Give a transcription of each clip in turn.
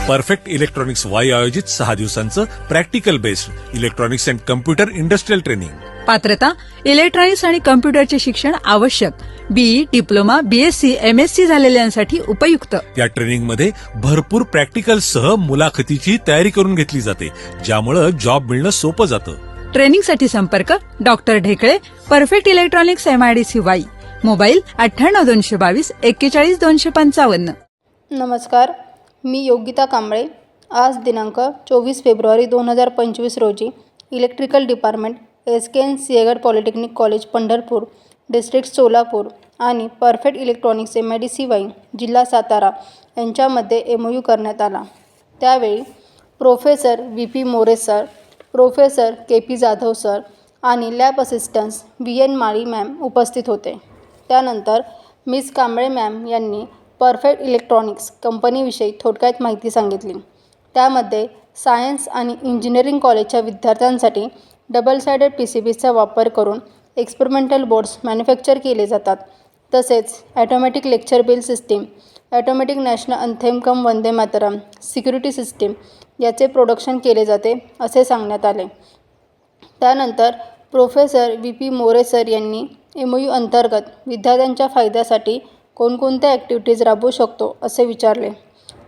Perfect electronics Wai आयोजित 6 दिवसांचं practical based electronics and computer industrial training. पात्रता इलेक्ट्रॉनिक्स आणि कम्प्युटरचे शिक्षण आवश्यक. बीई, डिप्लोमा, बीएससी, एमएससी झालेल्यांसाठी उपयुक्त. या ट्रेनिंगमध्ये भरपूर प्रॅक्टिकल सह मुलाखतीची तयारी करून घेतली जाते, ज्यामुळे जॉब मिळणं सोपं जातं. ट्रेनिंगसाठी संपर्क doctor Dhekale, perfect electronics MIDC Wai. Mobile 98 222 41 255. नमस्कार, मी योगिता कांबळे. आज दिनांक 24 फेब्रुवारी 2025 रोजी electrical department SKN Sinhagad polytechnic college Pandharpur, district Solapur आणि परफेक्ट इलेक्ट्रॉनिक्स MIDC वाई, जिल्हा सातारा यांच्यामध्ये MOU करण्यात आला. त्यावेळी professor VP More sir, professor KP Jadhav sir आणि लॅब असिस्टंट्स VN माळी मॅम उपस्थित होते. त्यानंतर मिस कांबळे मॅम यांनी परफेक्ट इलेक्ट्रॉनिक्स कंपनीविषयी थोडक्यात माहिती सांगितली. त्यामध्ये सायन्स आणि इंजिनिअरिंग कॉलेजच्या विद्यार्थ्यांसाठी डबल सायडेड PCBचा वापर करून एक्सपेरिमेंटल बोर्ड्स मॅन्युफॅक्चर केले जातात. तसेच automatic lecture bell system, automatic national anthem cum Vande Mataram, security system याचे प्रोडक्शन केले जाते असे सांगण्यात आले. त्यानंतर प्रोफेसर VP मोरे सर यांनी MOU अंतर्गत विद्यार्थ्यांच्या फायद्यासाठी कोणकोणत्या ॲक्टिव्हिटीज राबवू शकतो असे विचारले.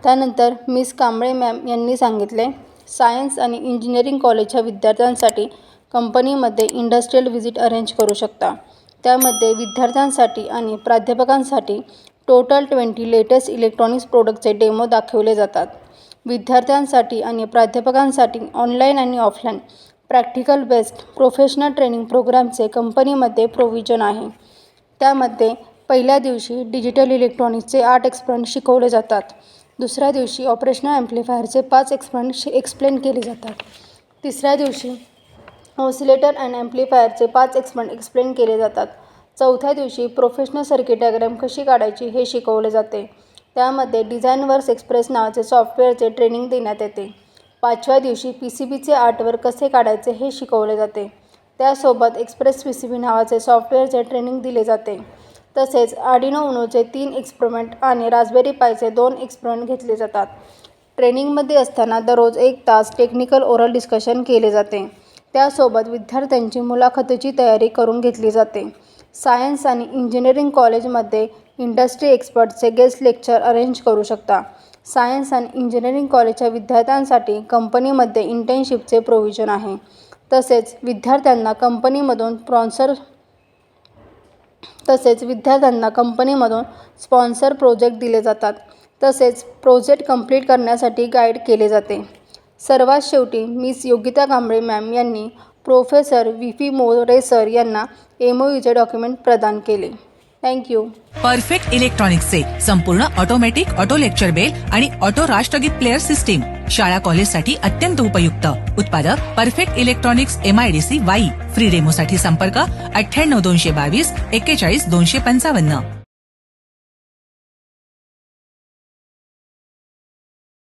त्यानंतर मिस कांबळे मॅम यांनी सांगितले, सायन्स आणि इंजिनिअरिंग कॉलेजच्या विद्यार्थ्यांसाठी कंपनीमध्ये इंडस्ट्रियल व्हिजिट अरेंज करू शकता. त्यामध्ये विद्यार्थ्यांसाठी आणि प्राध्यापकांसाठी टोटल 20 लेटेस्ट इलेक्ट्रॉनिक्स प्रोडक्टचे डेमो दाखवले जातात. विद्यार्थ्यांसाठी आणि प्राध्यापकांसाठी ऑनलाईन आणि offline practical based professional training प्रोग्रामचे कंपनीमध्ये प्रोव्हिजन आहे. त्यामध्ये पहिल्या दिवशी डिजिटल इलेक्ट्रॉनिक्सचे 8 एक्सपेरिमेंट शिकवले जातात. दुसऱ्या दिवशी ऑपरेशनल ॲम्प्लिफायरचे 5 एक्सपेरिमेंट एक्सप्लेन केले जातात. तिसऱ्या दिवशी ऑसिलेटर अँड ॲम्प्लिफायरचे 5 एक्सपेरिमेंट एक्सप्लेन केले जातात. चौथ्या दिवशी प्रोफेशनल सर्किट डायग्राम कशी काढायची हे शिकवले जाते. त्यामध्ये डिझाईनवर्स एक्सप्रेस नावाचे सॉफ्टवेअरचे ट्रेनिंग देण्यात येते. 5व्या दिवशी PCBचे आर्टवर्क कसे काढायचे हे शिकवले जाते. त्यासोबत एक्सप्रेस PCB नावाचे सॉफ्टवेअरचे ट्रेनिंग दिले जाते. तसेच आर्डिनो उनोचे 3 एक्सपेरिमेंट आणि रास्पबेरी पायचे 2 एक्सपेरिमेंट घेतले जातात. ट्रेनिंगमध्ये असताना दररोज 1 तास टेक्निकल ओरल डिस्कशन केले जाते. त्यासोबत विद्यार्थ्यांची मुलाखतीची तयारी करून घेतली जाते. सायन्स आणि इंजिनिअरिंग कॉलेजमध्ये इंडस्ट्री एक्सपर्टचे गेस्ट लेक्चर अरेंज करू शकता. सायन्स आणि इंजिनिअरिंग कॉलेजच्या विद्यार्थ्यांसाठी कंपनीमध्ये इंटर्नशिपचे प्रोव्हिजन आहे. तसेच विद्यार्थ्यांना कंपनीमधून स्पॉन्सर प्रोजेक्ट दिले जातात. तसेच प्रोजेक्ट कंप्लीट करण्यासाठी गाईड केले जाते. सर्वात शेवटी मिस योगिता कांबळे मॅम यांनी प्रोफेसर VP मोरे सर यांना MOUचे डॉक्युमेंट प्रदान केले. थँक्यू. परफेक्ट इलेक्ट्रॉनिक्सचे संपूर्ण ऑटोमॅटिक ऑटो लेक्चर बेल आणि ऑटो राष्ट्रगीत प्लेअर सिस्टीम शाळा कॉलेजसाठी अत्यंत उपयुक्त. उत्पादक perfect electronics MIDC Wai. Free डेमोसाठी संपर्क 98 222 41 255.